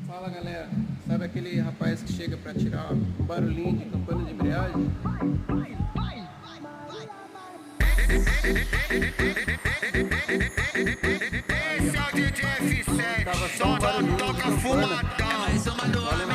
Fala galera, sabe aquele rapaz que chega pra tirar um barulhinho de campana de embreagem? Esse é o DJ F7, Tava só um barulhinho de toca campana. fumadão. Olha